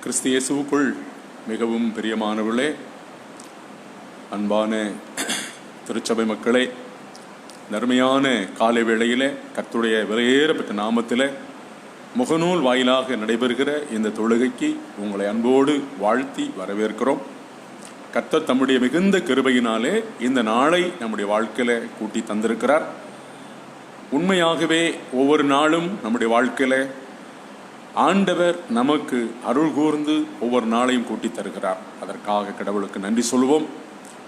கிறிஸ்து இயேசுவுக்குள் மிகவும் பிரியமானவர்களே, அன்பான திருச்சபை மக்களே, நறுமையான காலை வேளையிலே கர்த்தருடைய விலையேறப்பட்ட நாமத்திலே முகநூல் வாயிலாக நடைபெறுகிற இந்த தொழுகைக்கு உங்களை அன்போடு வாழ்த்தி வரவேற்கிறோம். கர்த்தர் தம்முடைய மிகுந்த கிருபையினாலே இந்த நாளை நம்முடைய வாழ்க்கையில கூட்டி தந்திருக்கிறார். உண்மையாகவே ஒவ்வொரு நாளும் நம்முடைய வாழ்க்கையில ஆண்டவர் நமக்கு அருள் கூர்ந்து ஒவ்வொரு நாளையும் கூட்டி தருகிறார். அதற்காக கடவுளுக்கு நன்றி சொல்லுவோம்.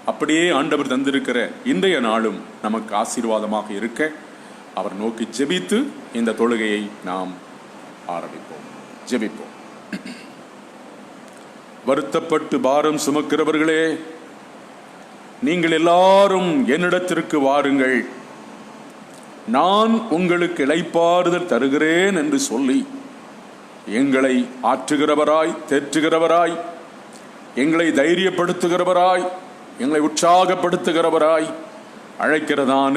அப்படியே ஆண்டவர் தந்திருக்கிற இன்றைய நாளும் நமக்கு ஆசீர்வாதமாக இருக்க அவர் நோக்கி ஜெபித்து இந்த தொழுகையை நாம் ஆரம்பிப்போம். ஜெபிப்போம். வருத்தப்பட்டு பாரம் சுமக்கிறவர்களே, நீங்கள் எல்லாரும் என்னிடத்திற்கு வாருங்கள், நான் உங்களுக்கு இளைப்பாறுதல் தருகிறேன் என்று சொல்லி எங்களை ஆற்றுகிறவராய், தேற்றுகிறவராய், எங்களை தைரியப்படுத்துகிறவராய், எங்களை உற்சாகப்படுத்துகிறவராய் அழைக்கிறதான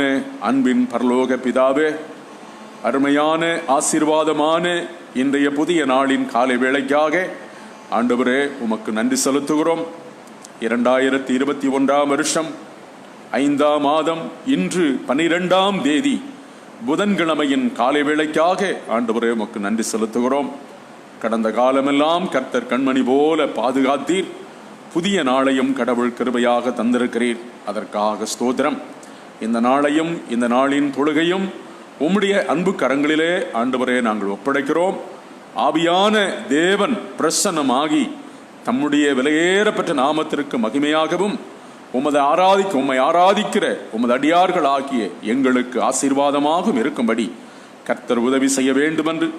அன்பின் பரலோக பிதாவே, அருமையான ஆசீர்வாதமான இன்றைய புதிய நாளின் காலை வேளைக்காக ஆண்டவரே உமக்கு நன்றி செலுத்துகிறோம். 2021 வருஷம் 5ஆம் மாதம் இன்று 12ஆம் தேதி புதன்கிழமையின் காலை வேளைக்காக ஆண்டவரே உமக்கு நன்றி செலுத்துகிறோம். கடந்த காலமெல்லாம் கர்த்தர் கண்மணி போல பாதுகாத்தீர். புதிய நாளையும் கடவுள் கிருபையாக தந்திருக்கிறீர். அதற்காக ஸ்தோத்திரம். இந்த நாளையும் இந்த நாளின் தொழுகையும் உம்முடைய அன்பு கரங்களிலே ஆண்டவரே நாங்கள் ஒப்படைக்கிறோம். ஆவியான தேவன் பிரசன்னமாகி தம்முடைய விலையேறப்பட்ட நாமத்திற்கு மகிமையாகவும் உம்மை ஆராதிக்கிற உமது அடியார்கள் ஆகிய எங்களுக்கு ஆசீர்வாதமாகவும் இருக்கும்படி கர்த்தர் உதவி செய்ய வேண்டும் என்று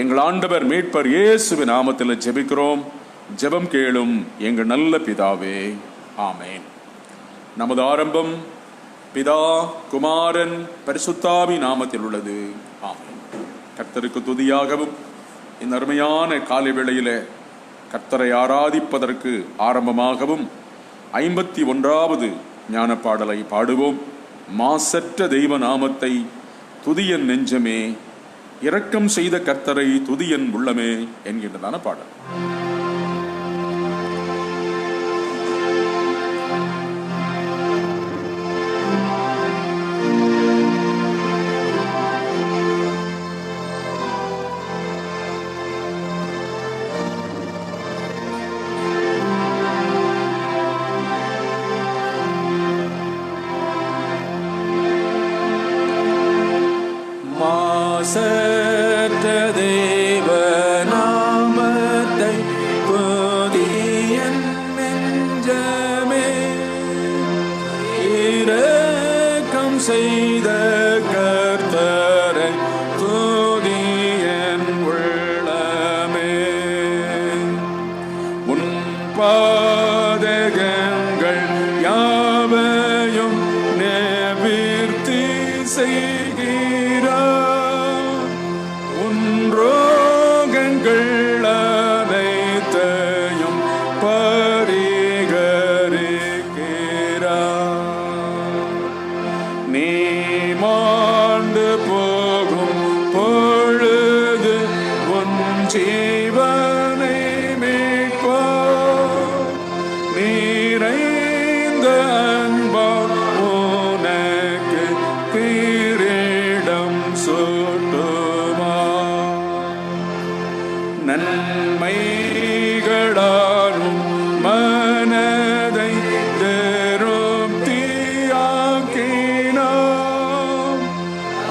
எங்கள் ஆண்டவர் மீட்பர் இயேசுவின் நாமத்தில் ஜெபிக்கிறோம். ஜெபம் கேளும் எங்கள் நல்ல பிதாவே, ஆமேன். நமது ஆரம்பம் பிதா, குமாரன், பரிசுத்தாவி நாமத்தில் உள்ளது. ஆமேன். கர்த்தருக்கு துதியாகவும் இந்த அருமையான காலை வேளையில கர்த்தரை ஆராதிப்பதற்கு ஆரம்பமாகவும் 51வது ஞான பாடலை பாடுவோம். மாசற்ற தெய்வ நாமத்தை துதியன் நெஞ்சமே, இரக்கம் செய்த கர்த்தரை துதியன் உள்ளமே என்கின்றதான பாடல். செய்த கர்த்தரை துதியன் உள்ளமே. உன் பாதகங்கள் யாவையும் நிவிர்த்தி செய்கிறார். உன் ரோகங்கள் அனைத்தையும் நீ மாண்டு போகும் பொழுது உன் ஜீவனை மீட்பார். நிறைந்த அன்பால் உனக்கு கிரீடம் சூட்டுவார். நன்மைகளாலும் மனதை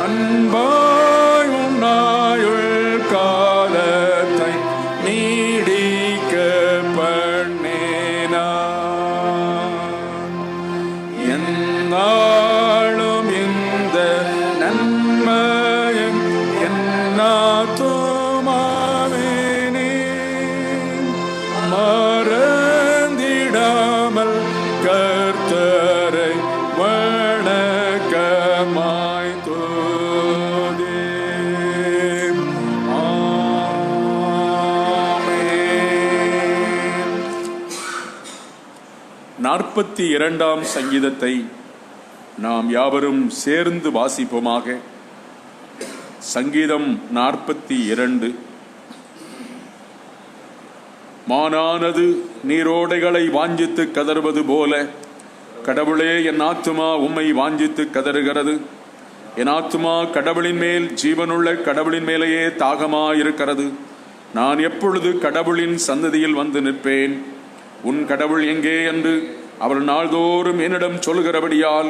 அன்பாய் உன்னாயுள் காலத்தை நீடிக்க பண்ணினார். என்னாலும் இந்த நன்மையும் என்னாத்துமாவே நீ மறந்திடாமல் கர்த்தரை வணக்கமாய் 42ஆம் சங்கீதத்தை நாம் யாவரும் சேர்ந்து வாசிப்போமாக. சங்கீதம் 42. மானானது நீரோடைகளை வாஞ்சித்து கதறுவது போல கடவுளே, என் ஆத்துமா உம்மை வாஞ்சித்து கதறுகிறது. என் ஆத்துமா கடவுளின் மேல், ஜீவனுள்ள கடவுளின் மேலேயே தாகமாயிருக்கிறது. நான் எப்பொழுது கடவுளின் சந்ததியில் வந்து நிற்பேன்? உன் கடவுள் எங்கே என்று அவர் நாள்தோறும் என்னிடம் சொல்கிறபடியால்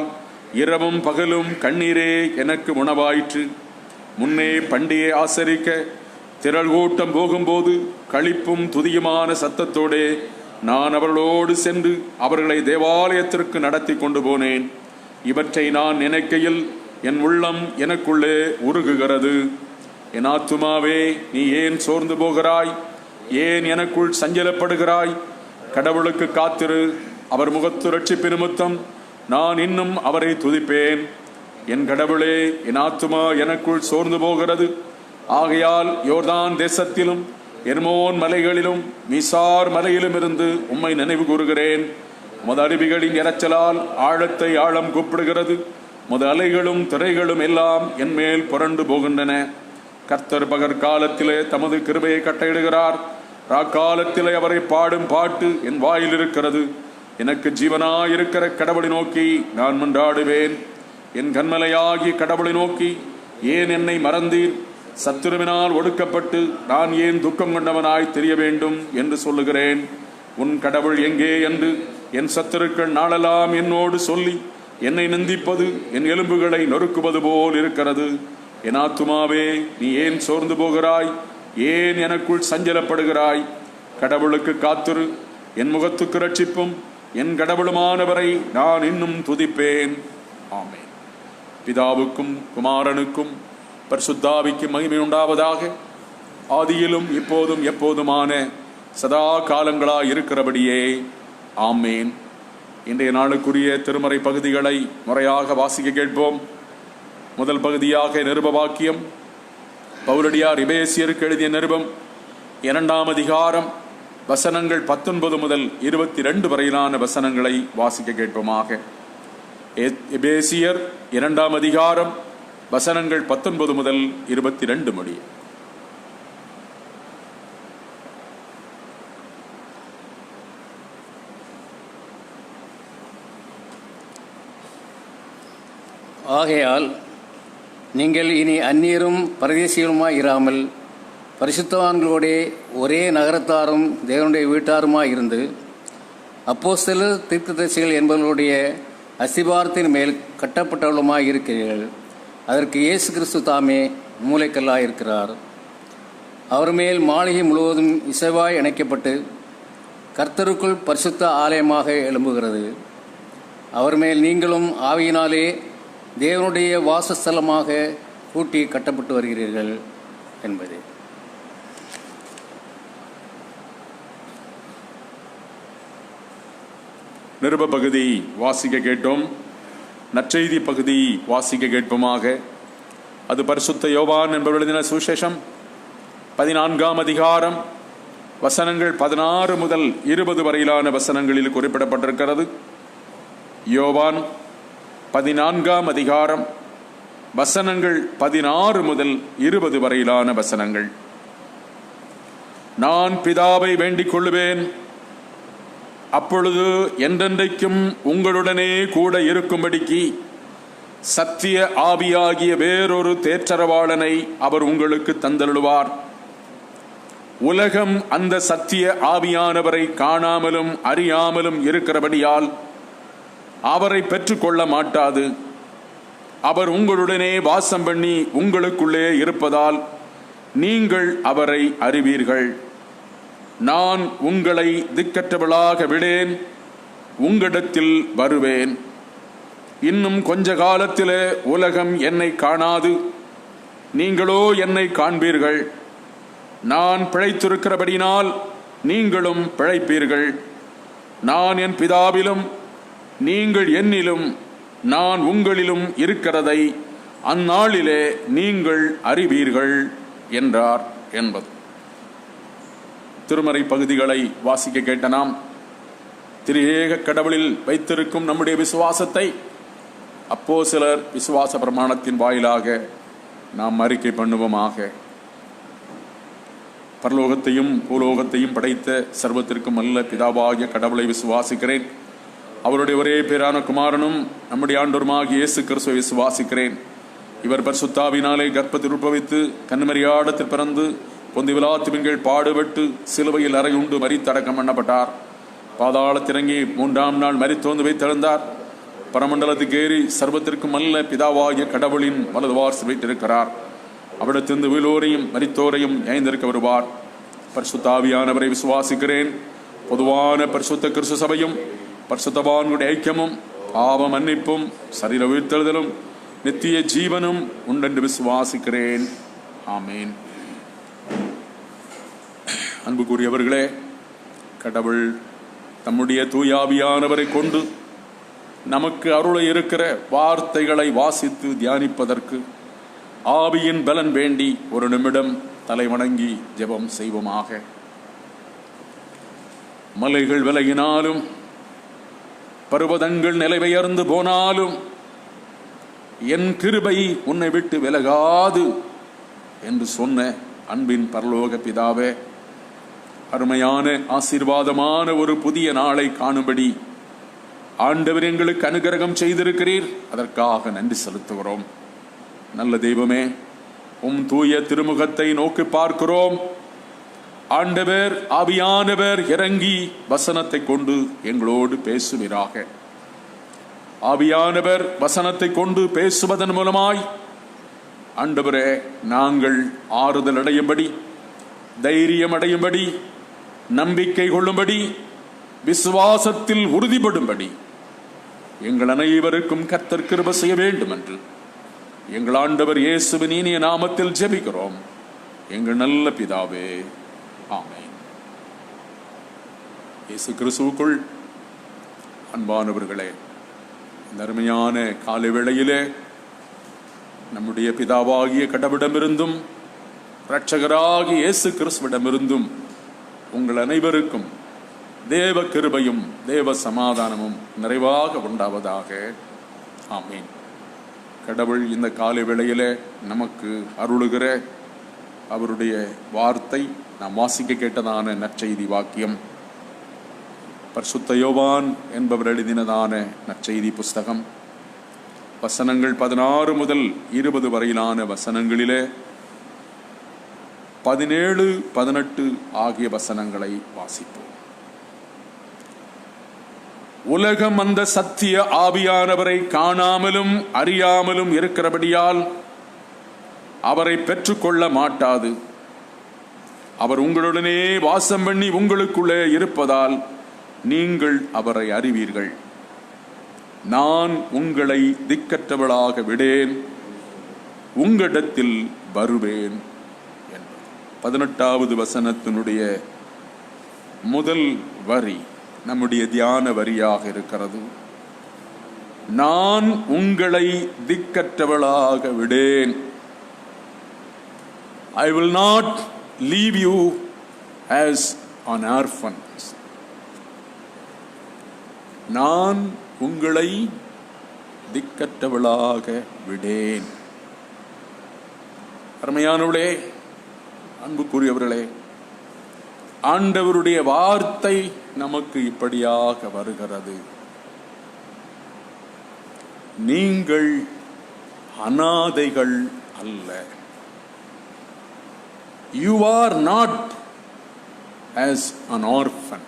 இரவும் பகலும் கண்ணீரே எனக்கு உணவாயிற்று. முன்னே பண்டிகை ஆசரிக்க திரள் கூட்டம் போகும்போது களிப்பும் துதியுமான சத்தத்தோடே நான் அவர்களோடு சென்று அவர்களை தேவாலயத்திற்கு நடத்தி கொண்டு போனேன். இவற்றை நான் நினைக்கையில் என் உள்ளம் எனக்குள்ளே உருகுகிறது. என் ஆத்துமாவே, நீ ஏன் சோர்ந்து போகிறாய்? ஏன் எனக்குள் சஞ்சலப்படுகிறாய்? கடவுளுக்கு காத்திரு, அவர் முகத்து ரட்சிப்பு நிமித்தம் நான் இன்னும் அவரை துதிப்பேன். என் கடவுளே, என் ஆத்துமா எனக்குள் சோர்ந்து போகிறது. ஆகையால் யோர்தான் தேசத்திலும் எர்மோன் மலைகளிலும் மீசார் மலையிலும் இருந்து உம்மை நினைவு கூறுகிறேன். உமது அருவிகளின் இரைச்சலால் ஆழத்தை ஆழம் கூப்பிடுகிறது. உமது அலைகளும் திரைகளும் எல்லாம் என் மேல் புரண்டு போகின்றன. கர்த்தர் பகற்காலத்திலே தமது கிருபையை கட்டளையிடுகிறார். ராக்காலத்திலே அவரை பாடும் பாட்டு என் வாயில் இருக்கிறது. எனக்கு ஜீவனாயிருக்கிற கடவுளை நோக்கி நான் மன்றாடுவேன். என் கண்மலையாகி கடவுளை நோக்கி, ஏன் என்னை மறந்தீர்? சத்துருவினால் ஒடுக்கப்பட்டு நான் ஏன் துக்கம் கொண்டவனாய் தெரிய வேண்டும் என்று சொல்லுகிறேன். உன் கடவுள் எங்கே என்று என் சத்துருக்கள் நாளெல்லாம் என்னோடு சொல்லி என்னை நிந்திப்பது என் எலும்புகளை நொறுக்குவது போல் இருக்கிறது. என் ஆத்துமாவே, நீ ஏன் சோர்ந்து போகிறாய்? ஏன் எனக்குள் சஞ்சலப்படுகிறாய்? கடவுளுக்கு காத்திரு, என் முகத்துக்கு ரட்சிப்பும் என் கடவுளுமானவரை நான் இன்னும் துதிப்பேன். ஆமென். பிதாவுக்கும் குமாரனுக்கும் பரிசுத்தாவிக்கு மகிமை உண்டாவதாக. ஆதியிலும் இப்போதும் எப்போதுமான சதா காலங்களாய் இருக்கிறபடியே. ஆமேன். இன்றைய நாளுக்குரிய திருமறை பகுதிகளை முறையாக வாசிக்க கேட்போம். முதல் பகுதியாக நிருப வாக்கியம். பவுலடியார் எபேசியருக்கு எழுதிய நிருபம் 2ஆம் அதிகாரம் வசனங்கள் 19 முதல் 22 வரையிலான வசனங்களை வாசிக்க கேட்போமாக. எபேசியர் 2ஆம் அதிகாரம் வசனங்கள் 19 முதல் 22 முடிய. ஆகையால் நீங்கள் இனி அந்நியரும் பரதேசிகளுமாய் இராமல் பரிசுத்தவான்களோடே ஒரே நகரத்தாரும் தேவனுடைய வீட்டாருமாய் இருந்து அப்போஸ்தலர் தீர்க்கதரிசிகள் என்பவர்களுடைய அஸ்திபாரத்தின் மேல் கட்டப்பட்டவர்களுமாய் இருக்கிறீர்கள். அதற்கு இயேசு கிறிஸ்து தாமே மூலைக்கல்லாய் இருக்கிறார். அவர் மேல் மாளிகை முழுவதும் இசைவாய் இணைக்கப்பட்டு கர்த்தருக்குள் பரிசுத்த ஆலயமாக எழும்புகிறது. அவர் மேல் நீங்களும் ஆவியினாலே தேவனுடைய வாசஸ்தலமாக கூட்டி கட்டப்பட்டு வருகிறீர்கள் என்பது. நிருப பகுதி வாசிக்க கேட்டோம். நற்செய்தி பகுதி வாசிக்க கேட்போமாக. அது பரிசுத்த யோவான் என்பவர் எழுதின சுவிசேஷம் 14ஆம் அதிகாரம் வசனங்கள் 16 முதல் 20 வரையிலான வசனங்களில் குறிப்பிடப்பட்டிருக்கிறது. யோவான் 14ஆம் அதிகாரம் வசனங்கள் 16 முதல் 20 வரையிலான வசனங்கள். நான் பிதாவை வேண்டிக் கொள்ளுவேன், அப்பொழுது என்றென்றைக்கும் உங்களுடனே கூட இருக்கும்படிக்கு சத்திய ஆவியாகிய வேறொரு தேற்றரவாளனை அவர் உங்களுக்கு தந்தருளுவார். உலகம் அந்த சத்திய ஆவியானவரை காணாமலும் அறியாமலும் இருக்கிறபடியால் அவரை பெற்றுக்கொள்ள மாட்டாது. அவர் உங்களுடனே வாசம் பண்ணி உங்களுக்குள்ளே இருப்பதால் நீங்கள் அவரை அறிவீர்கள். நான் உங்களை திக்கற்றவளாக விடேன், உங்களிடத்தில் வருவேன். இன்னும் கொஞ்ச காலத்திலே உலகம் என்னை காணாது, நீங்களோ என்னை காண்பீர்கள். நான் பிழைத்திருக்கிறபடினால் நீங்களும் பிழைப்பீர்கள். நான் என் பிதாவிலும் நீங்கள் என்னிலும் நான் உங்களிலும் இருக்கிறதை அந்நாளிலே நீங்கள் அறிவீர்கள் என்றார் என்பது. திருமறை பகுதிகளை வாசிக்க கேட்ட நாம் திரியேக கடவுளில் வைத்திருக்கும் நம்முடைய விசுவாசத்தை அப்போஸ்தலர் விசுவாச பிரமாணத்தின் வாயிலாக நாம் அறிக்கை பண்ணுவோமாக. பரலோகத்தையும் பூலோகத்தையும் படைத்த சர்வத்திற்கும் அல்ல பிதாவாகிய கடவுளை விசுவாசிக்கிறேன். அவருடைய ஒரே பேரான குமாரனும் நம்முடைய ஆண்டவருமாகிய இயேசு கிறிஸ்துவை விசுவாசிக்கிறேன். இவர் பரிசுத்தாவினாலே கர்ப்பத்தில் உற்பவித்து கன்னிமரியாடத்தில் பிறந்து பொந்தி பிலாத்தின் கீழ் பாடுபட்டு சிலுவையில் அறையுண்டு மரித்தடக்கம் பண்ணப்பட்டார். பாதாளத்திறங்கி 3ஆம் நாள் மரித்தோந்து வைத்தெழுந்தார். பரமண்டலத்துக்கு ஏறி சர்வத்திற்கும் அல்ல பிதாவாகிய கடவுளின் வலதுவார் வைத்திருக்கிறார். அவிடத்திலிருந்து உயிரோரையும் மரித்தோரையும் நியாயந்திருக்க வருவார். பரிசுத்தாவியானவரை விசுவாசிக்கிறேன். பொதுவான பரிசுத்த கிறிஸ்து சபையும் பரிசுத்தவான்களுடைய ஐக்கியமும் பாவ மன்னிப்பும் சரீர உயிர்த்தெழுதலும் நித்திய ஜீவனும் உண்டென்று விசுவாசிக்கிறேன். ஆமேன். அன்புக்குரியவர்களே, கடவுள் தம்முடைய தூயாவியானவரை கொண்டு நமக்கு அருள இருக்கிற வார்த்தைகளை வாசித்து தியானிப்பதற்கு ஆவியின் பலன் வேண்டி ஒரு நிமிடம் தலை வணங்கி ஜெபம் செய்வோமாக. மலைகள் விலகினாலும் பர்வதங்கள் நிலை பெயர்ந்து போனாலும் என் கிருபை உன்னை விட்டு விலகாது என்று சொன்ன அன்பின் பரலோக பிதாவே, அருமையான ஆசீர்வாதமான ஒரு புதிய நாளை காணும்படி ஆண்டவர் எங்களுக்கு அனுகிரகம் செய்திருக்கிறீர். அதற்காக நன்றி செலுத்துகிறோம். நல்ல தெய்வமே, உம் தூய திருமுகத்தை நோக்கி பார்க்கிறோம். ஆண்டவர் ஆவியானவர் இறங்கி வசனத்தை கொண்டு எங்களோடு பேசுவீராக. ஆவியானவர் வசனத்தை கொண்டு பேசுவதன் மூலமாய் ஆண்டவரே, நாங்கள் ஆறுதல் அடையும்படி, தைரியம் அடையும்படி, நம்பிக்கை கொள்ளும்படி, விசுவாசத்தில் உறுதிப்படும்படி எங்கள் அனைவருக்கும் கர்த்தர் கிருபை செய்ய வேண்டும் என்று எங்கள் ஆண்டவர் இயேசுவின் இனிய நாமத்தில் ஜெபிக்கிறோம். எங்கள் நல்ல பிதாவே, ஆமென். இயேசு கிறிஸ்துவுக்குள் அன்பானவர்களே, இந்த அருமையான காலை வேளையிலே நம்முடைய பிதாவாகிய கடவுளிடமிருந்தும் இரட்சகராகிய இயேசு கிறிஸ்துவிடமிருந்தும் உங்கள் அனைவருக்கும் தேவ கிருபையும் தேவ சமாதானமும் நிறைவாக உண்டாவதாக. ஆமீன். கடவுள் இந்த காலை வேளையிலே நமக்கு அருளுகிற அவருடைய வார்த்தை நாம் வாசிக்க கேட்டதான நற்செய்தி வாக்கியம் பரிசுத்த யோவான் என்பவர் எழுதினதான நற்செய்தி புஸ்தகம், வசனங்கள் 16 முதல் 20 வரையிலான வசனங்களிலே 17, 18 ஆகிய வசனங்களை வாசிப்போம். உலகம் அந்த சத்திய ஆவியானவரை காணாமலும் அறியாமலும் இருக்கிறபடியால் அவரை பெற்றுக்கொள்ள மாட்டாது. அவர் உங்களுடனே வாசம் பண்ணி உங்களுக்குள்ளே இருப்பதால் நீங்கள் அவரை அறிவீர்கள். நான் உங்களை திக்கற்றவளாக விடேன், உங்களிடத்தில் வருவேன் என்பது 18வது வசனத்தினுடைய முதல் வரி நம்முடைய தியான வரியாக இருக்கிறது. நான் உங்களை திக்கற்றவளாக விடேன். I will not leave you as an orphan. நான் உங்களை திக்கற்றவளாக விடேன். அருமையானவர்களே, அன்புக்குரியவர்களே, ஆண்டவருடைய வார்த்தை நமக்கு இப்படியாக வருகிறது. நீங்கள் அனாதைகள் அல்ல. You are not as an orphan.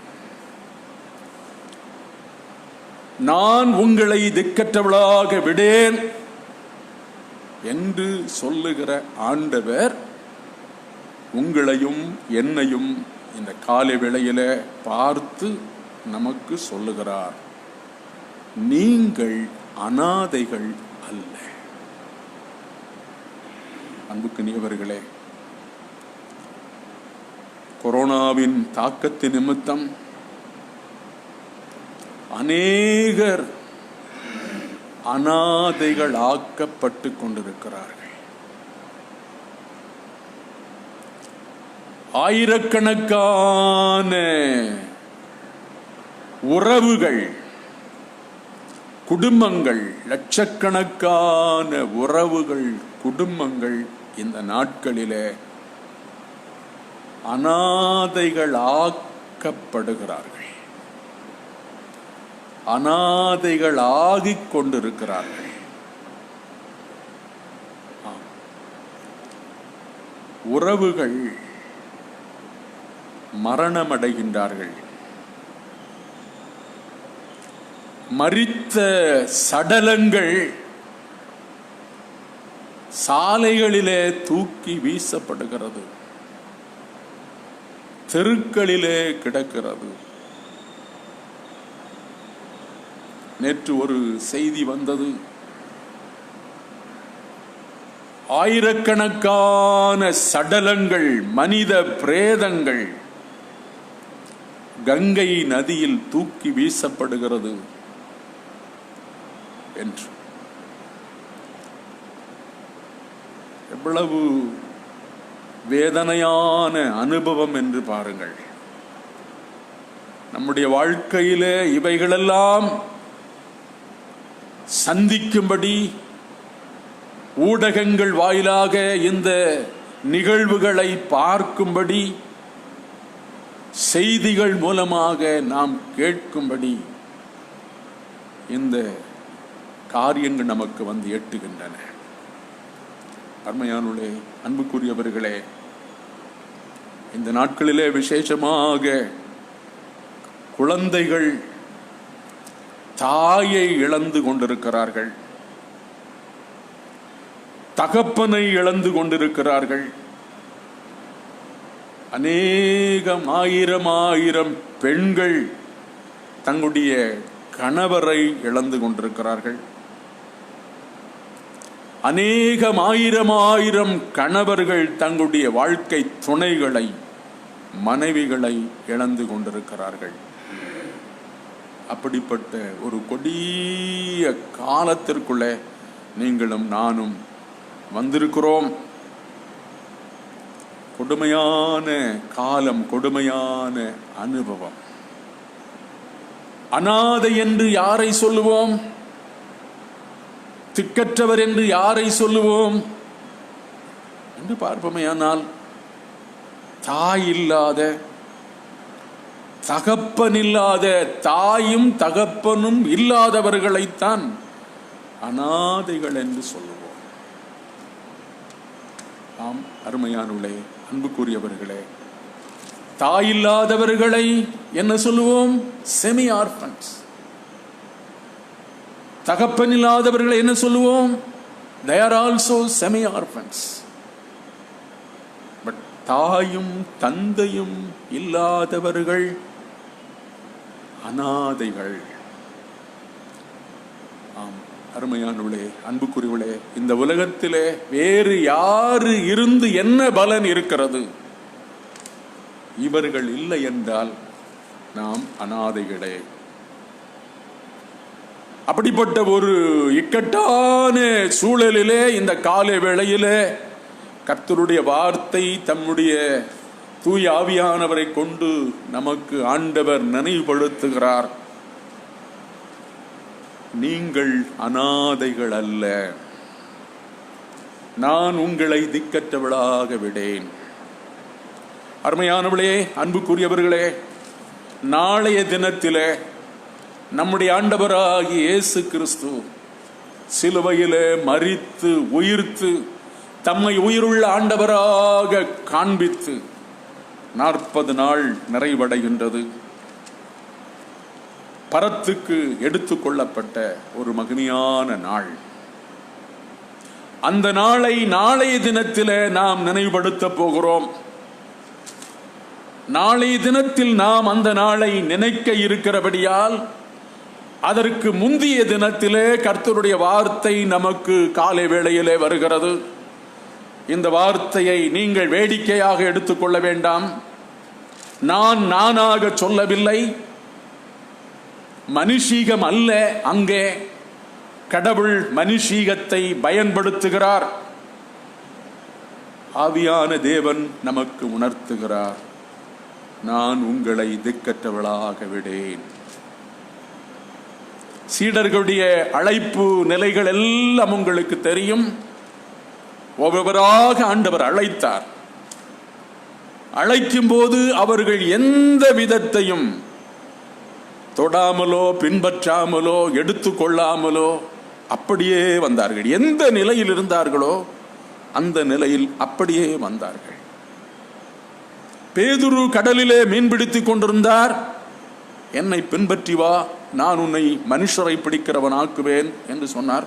நான் உங்களை திக்கற்றவளாக விடேன் என்று சொல்லுகிற ஆண்டவர் உங்களையும் என்னையும் இந்த காலை வேளையில பார்த்து நமக்கு சொல்லுகிறார், நீங்கள் அனாதைகள் அல்ல. அன்புக்குரியவர்களே, கொரோனாவின் தாக்கத்தின் நிமித்தம் அநேகர் அனாதைகள் ஆக்கப்பட்டு கொண்டிருக்கிறார்கள். ஆயிரக்கணக்கான உறவுகள், குடும்பங்கள், லட்சக்கணக்கான உறவுகள், குடும்பங்கள் இந்த நாட்களிலே அனாதைகள் ஆக்கப்படுகிறார்கள், அனாதைகள் ஆகிக் கொண்டிருக்கிறார்கள். உறவுகள் மரணமடைகின்றார்கள். மரித்த சடலங்கள் சாலைகளிலே தூக்கி வீசப்படுகிறது, தெருக்களிலே கிடக்கிறது. நேற்று ஒரு செய்தி வந்தது. ஆயிரக்கணக்கான சடலங்கள், மனித பிரேதங்கள் கங்கை நதியில் தூக்கி வீசப்படுகிறது என்று. எவ்வளவு வேதனையான அனுபவம் என்று பாருங்கள். நம்முடைய வாழ்க்கையிலே இவைகளெல்லாம் சந்திக்கும்படி ஊடகங்கள் வாயிலாக இந்த நிகழ்வுகளை பார்க்கும்படி, செய்திகள் மூலமாக நாம் கேட்கும்படி இந்த காரியங்கள் நமக்கு வந்து எட்டுகின்றன. அருமையானவர்களே, அன்புக்குரியவர்களே, இந்த நாட்களிலே விசேஷமாக குழந்தைகள் தாயை இழந்து கொண்டிருக்கிறார்கள், தகப்பனை இழந்து கொண்டிருக்கிறார்கள். அநேகம் ஆயிரம் பெண்கள் தங்களுடைய கணவரை இழந்து கொண்டிருக்கிறார்கள். அநேகம் ஆயிரம் கணவர்கள் தங்களுடைய வாழ்க்கை துணைகளை, மனைவிகளை இழந்து கொண்டிருக்கிறார்கள். அப்படிப்பட்ட ஒரு கொடிய காலத்திற்குள்ளே நீங்களும் நானும் வந்திருக்கிறோம். கொடுமையான காலம், கொடுமையான அனுபவம். அனாதை என்று யாரை சொல்லுவோம்? திக்கற்றவர் என்று யாரை சொல்லுவோம் என்று பார்ப்போமேயானால், தாய் இல்லாத, தகப்பன் இல்லாத, தாயும் தகப்பனும் இல்லாதவர்களைத்தான் அனாதைகள் என்று சொல்லுவோம். ஆம் அருமையானவர்களே, அன்புக்குரியவர்களே, தாயில்லாதவர்களை என்ன சொல்லுவோம்? Semi orphans. தகப்பன் இல்லாதவர்களை என்ன சொல்லுவோம்? they are also semi orphans. But தாயும் தந்தையும் இல்லாதவர்கள் அனாதைகள். ஆம் அருமையானவர்களே, அன்புக்குரியவர்களே, இந்த உலகத்திலே வேறு யாரு இருந்து என்ன பலன் இருக்கிறது? இவர்கள் இல்லை என்றால் நாம் அனாதைகளே. அப்படிப்பட்ட ஒரு இக்கட்டான சூழலிலே இந்த காலை வேளையிலே கர்த்தருடைய வார்த்தை தம்முடைய தூய ஆவியானவரை கொண்டு நமக்கு ஆண்டவர் நினைவுபடுத்துகிறார். நீங்கள் அனாதைகள் அல்ல, நான் உங்களை திக்கற்றவளாக விடேன். அருமையானவர்களே, அன்புக்குரியவர்களே, நாளைய தினத்திலே நம்முடைய ஆண்டவராகிய இயேசு கிறிஸ்து சிலுவையிலே மரித்து உயிர்த்து தம்மை உயிருள்ள ஆண்டவராக காண்பித்து 40 நாள் நிறைவடைகின்றது. பரத்துக்கு எடுத்துக்கொள்ளப்பட்ட ஒரு மகிமையான நாள். அந்த நாளை நாளைய தினத்திலே நாம் நினைவுபடுத்த போகிறோம். நாளைய தினத்தில் நாம் அந்த நாளை நினைக்க இருக்கிறபடியால் அதற்கு முந்திய தினத்திலே கர்த்தருடைய வார்த்தை நமக்கு காலை வேளையிலே வருகிறது. இந்த வார்த்தையை நீங்கள் வேடிக்கையாக எடுத்துக்கொள்ள வேண்டாம். நானாக சொல்லவில்லை, மனுஷீகம் அல்ல. அங்கே கடவுள் மனுஷீகத்தை பயன்படுத்துகிறார். ஆவியான தேவன் நமக்கு உணர்த்துகிறார், நான் உங்களை திக்கற்றவளாக விடேன். சீடர்களுடைய அழைப்பு நிலைகள் எல்லாம் உங்களுக்கு தெரியும். ஒவ்வொருவராக ஆண்டவர் அழைத்தார். அழைக்கும் போது அவர்கள் எந்த விதத்தையும் தொடாமலோ பின்பற்றாமலோ எடுத்துக்கொள்ளாமலோ அப்படியே வந்தார்கள். எந்த நிலையில் இருந்தார்களோ அந்த நிலையில் அப்படியே வந்தார்கள். பேதுரு கடலிலே மீன்பிடித்துக் கொண்டிருந்தார். என்னை பின்பற்றி வா, நான் உன்னை மனுஷரை பிடிக்கிறவன் ஆக்குவேன் என்று சொன்னார்.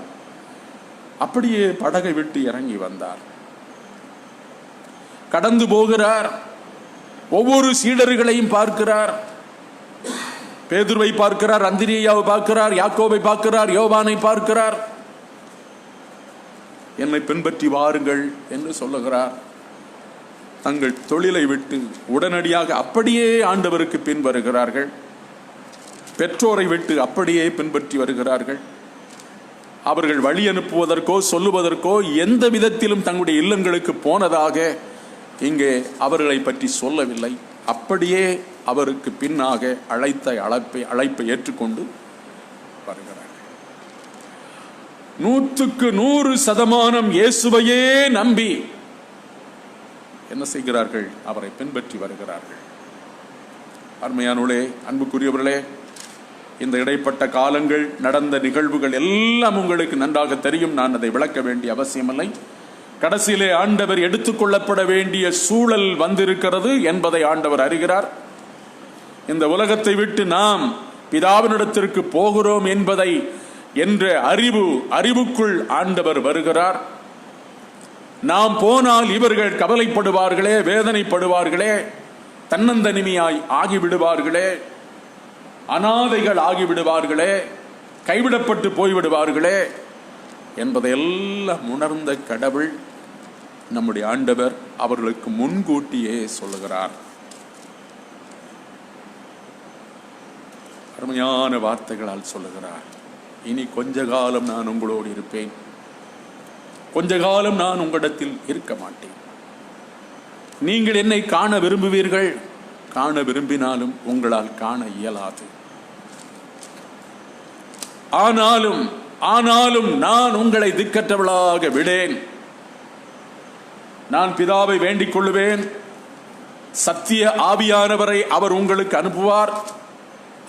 அப்படியே படகை விட்டு இறங்கி வந்தார். கடந்து போகிறார். ஒவ்வொரு சீடர்களையும் பார்க்கிறார். பேதுருவை பார்க்கிறார், அந்திரேயாவை பார்க்கிறார், யாக்கோபை பார்க்கிறார், யோவானை பார்க்கிறார். என்னை பின்பற்றி வாருங்கள் என்று சொல்லுகிறார். தங்கள் தொழிலை விட்டு உடனடியாக அப்படியே ஆண்டவருக்கு பின் வருகிறார்கள். பெற்றோரை விட்டு அப்படியே பின்பற்றி வருகிறார்கள். அவர்கள் வழி அனுப்புவதற்கோ சொல்லுவதற்கோ எந்த விதத்திலும் தங்களுடைய இல்லங்களுக்கு போனதாக இங்கே அவர்களை பற்றி சொல்லவில்லை. அப்படியே அவருக்கு பின்னாக அழைப்பை ஏற்றுக்கொண்டு வருகிறார்கள். 100% இயேசுவையே நம்பி என்ன செய்கிறார்கள்? அவரை பின்பற்றி வருகிறார்கள். அருமையானவர்களே, அன்புக்குரியவர்களே, இந்த இடைப்பட்ட காலங்கள் நடந்த நிகழ்வுகள் எல்லாம் உங்களுக்கு நன்றாக தெரியும். நான் அதை விளக்க வேண்டிய அவசியமில்லை. கடைசியிலே ஆண்டவர் எடுத்துக்கொள்ளப்பட வேண்டிய சூழல் வந்திருக்கிறது என்பதை ஆண்டவர் அறிகிறார். இந்த உலகத்தை விட்டு நாம் பிதாவினிடத்திற்கு போகிறோம் என்பதை என்ற அறிவுக்குள் ஆண்டவர் வருகிறார். நாம் போனால் இவர்கள் கவலைப்படுவார்களே, வேதனைப்படுவார்களே, தன்னந்தனிமையாய் ஆகிவிடுவார்களே, அனாதைகள் ஆகிவிடுவார்களே, கைவிடப்பட்டு போய்விடுவார்களே என்பதையெல்லாம் உணர்ந்த கடவுள் நம்முடைய ஆண்டவர் அவர்களுக்கு முன்கூட்டியே சொல்லுகிறார். அருமையான வார்த்தைகளால் சொல்லுகிறார். இனி கொஞ்ச காலம் நான் உங்களோடு இருப்பேன், கொஞ்ச காலம் நான் உங்களிடத்தில் இருக்க மாட்டேன். நீங்கள் என்னை காண விரும்புவீர்கள், காண விரும்பினாலும் உங்களால் காண இயலாது. ஆனாலும் நான் உங்களை திக்கற்றவளாக விடேன். நான் பிதாவை வேண்டிக் கொள்ளுவேன். சத்திய ஆவியானவரை அவர் உங்களுக்கு அனுப்புவார்.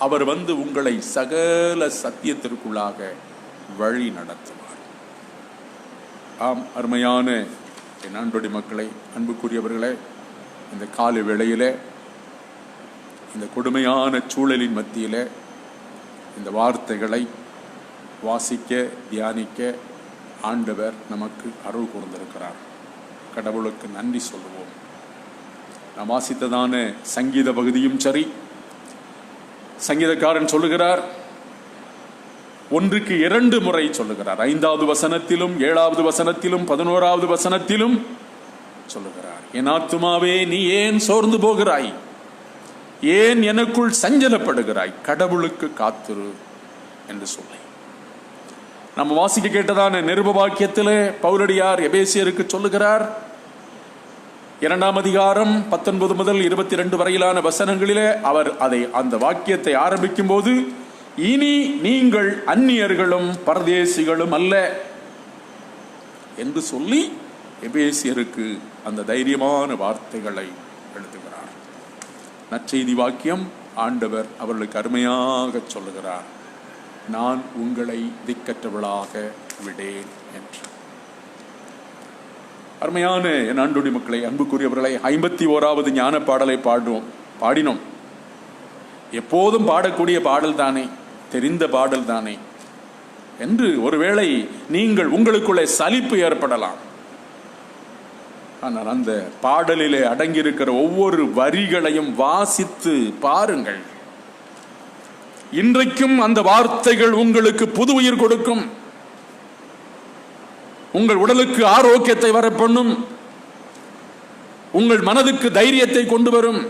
அவர் வந்து உங்களை சகல சத்தியத்திற்குள்ளாக வழி நடத்துவார். ஆம், அருமையான என் அன்புடைய மக்களை, அன்புக்குரியவர்களே, இந்த காலை வேளையிலே, இந்த கொடுமையான சூழலின் மத்தியிலே இந்த வார்த்தைகளை வாசிக்க தியானிக்க ஆண்டவர் நமக்கு அருள் கூர்ந்திருக்கிறார். கடவுளுக்கு நன்றி சொல்லுவோம். நாம் வாசித்ததான சங்கீத பகுதியும் சரி, சங்கீதக்காரன் சொல்லுகிறார், ஒன்றுக்கு 2 முறை சொல்லுகிறார். 5வது வசனத்திலும் 7வது வசனத்திலும் 11வது வசனத்திலும் சொல்லுகிறார், என் ஆத்துமாவே நீ ஏன் சோர்ந்து போகிறாய், ஏன் எனக்குள் சஞ்சலப்படுகிறாய், கடவுளுக்கு காத்திரு என்று சொல்லி. நம்ம வாசிக்க கேட்டதான நிருப வாக்கியத்திலே பவுலடியார் எபேசியருக்கு சொல்லுகிறார், 2ஆம் அதிகாரம் 19 முதல் 22 வரையிலான வசனங்களிலே அவர் அந்த வாக்கியத்தை ஆரம்பிக்கும் போது, இனி நீங்கள் அந்நியர்களும் பரதேசிகளும் அல்ல என்று சொல்லி எபேசியருக்கு அந்த தைரியமான வார்த்தைகளை எழுதுகிறார். நற்செய்தி வாக்கியம் ஆண்டவர் அவர்களுக்கு அருமையாக சொல்லுகிறார், நான் உங்களை திக்கற்றவளாக விடேன் என்று. அருமையான என் அன்புடைய மக்களை, அன்புக்குரியவர்களை, 51வது ஞான பாடலை பாடினோம். எப்போதும் பாடக்கூடிய பாடல் தானே, தெரிந்த பாடல் தானே என்று ஒருவேளை நீங்கள் உங்களுக்குள்ளே சலிப்பு ஏற்படலாம். ஆனால் அந்த பாடலிலே அடங்கியிருக்கிற ஒவ்வொரு வரிகளையும் வாசித்து பாருங்கள். இன்றைக்கும் அந்த வார்த்தைகள் உங்களுக்கு புது உயிர் கொடுக்கும், உங்கள் உடலுக்கு ஆரோக்கியத்தை வரப்பண்ணும், உங்கள் மனதுக்கு தைரியத்தை கொண்டு வரும்.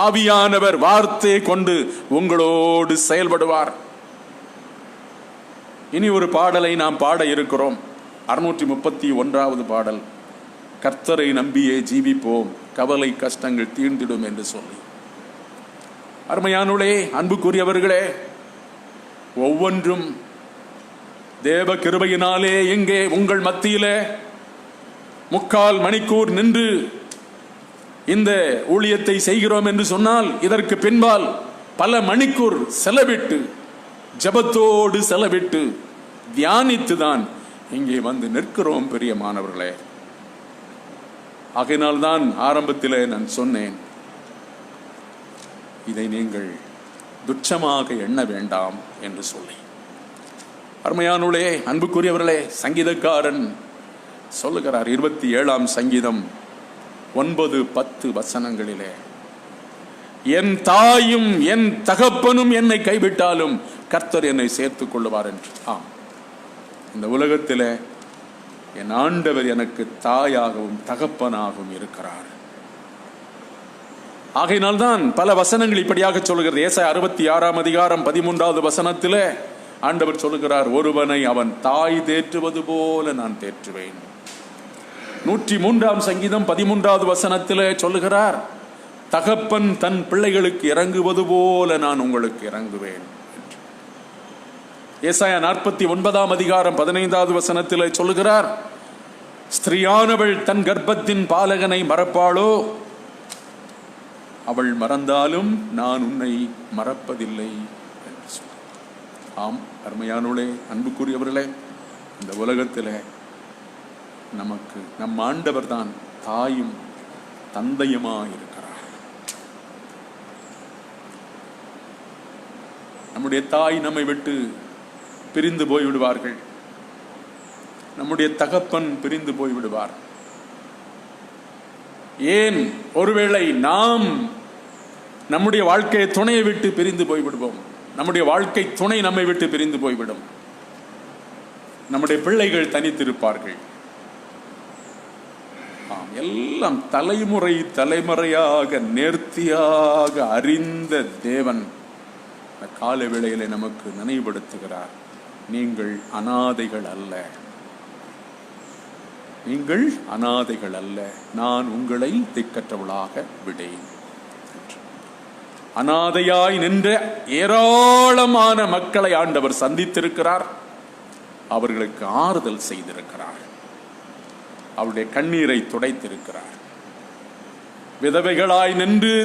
ஆவியானவர் வார்த்தையை கொண்டு உங்களோடு செயல்படுவார். இனி ஒரு பாடலை நாம் பாட இருக்கிறோம். 631வது பாடல், கர்த்தரை நம்பியே ஜீவிப்போம், கவலை கஷ்டங்கள் தீர்ந்திடும் என்று சொல்லி. அருமையானுளே, அன்புக்குரியவர்களே, ஒவ்வொன்றும் தேவ கிருபையினாலே இங்கே உங்கள் மத்தியிலே 3/4 மணிக்கூர் நின்று இந்த ஊழியத்தை செய்கிறோம் என்று சொன்னால் இதற்கு பின்பால் பல மணிக்கூர் செலவிட்டு ஜபத்தோடு செலவிட்டு தியானித்துதான் இங்கே வந்து நிற்கிறோம் பிரியமானவர்களே. ஆகையினால்தான் ஆரம்பத்தில் நான் சொன்னேன், இதை நீங்கள் துச்சமாக எண்ண வேண்டாம் என்று சொல்லி. அருமையானவர்களே, அன்புக்குரியவர்களே, சங்கீதக்காரன் சொல்லுகிறார் 27ஆம் சங்கீதம் 9-10 வசனங்களிலே, என் தாயும் என் தகப்பனும் என்னை கைவிட்டாலும் கர்த்தர் என்னை சேர்த்துக் கொள்ளுவார் என்று. ஆம், இந்த உலகத்தில் என் ஆண்டவர் எனக்கு தாயாகவும் தகப்பனாகவும் இருக்கிறார். ஆகையினால்தான் பல வசனங்கள் இப்படியாக சொல்லுகிறது. ஏசாயா 66ஆம் அதிகாரம் 13வது வசனத்திலே ஆண்டவர் சொல்லுகிறார், ஒருவனை அவன் தாய் தேற்றுவது போல நான் தேற்றுவேன். 103ஆம் சங்கீதம் 13வது வசனத்திலே சொல்லுகிறார், தகப்பன் தன் பிள்ளைகளுக்கு இறங்குவது போல நான் உங்களுக்கு இறங்குவேன். ஏசாயா 49ஆம் அதிகாரம் 15வது வசனத்திலே சொல்லுகிறார், ஸ்திரீயானவள் தன் கர்ப்பத்தின் பாலகனை மறப்பாளோ? அவள் மறந்தாலும் நான் உன்னை மறப்பதில்லை என்று சொல். ஆம் அருமையானவர்களே, அன்புக்குரியவர்களே, இந்த உலகத்தில் நமக்கு நம் ஆண்டவர் தான் தாயும் தந்தையுமாய் இருக்கிறார். நம்முடைய தாய் நம்மை விட்டு பிரிந்து போய்விடுவார்கள், நம்முடைய தகப்பன் பிரிந்து போய்விடுவார். ஏன் ஒருவேளை நாம் நம்முடைய வாழ்க்கை துணையை விட்டு பிரிந்து போய்விடுவோம், நம்முடைய வாழ்க்கை துணை நம்மை விட்டு பிரிந்து போய்விடும், நம்முடைய பிள்ளைகள் தனித்திருப்பார்கள். எல்லாம் தலைமுறை தலைமுறையாக நேர்த்தியாக அறிந்த தேவன் கால வேளையிலே நமக்கு நினைவுபடுத்துகிறார், நீங்கள் அனாதைகள் அல்ல, நீங்கள் அனாதைகள் அல்ல, நான் உங்களை திக்கற்றவளாக விடேன். அனாதையாய் நின்ற ஏராளமான மக்களை ஆண்டவர் சந்தித்திருக்கிறார், அவர்களுக்கு ஆறுதல் செய்திருக்கிறார், அவருடைய கண்ணீரை துடைத்திருக்கிறார். விதவைகளாய் நின்று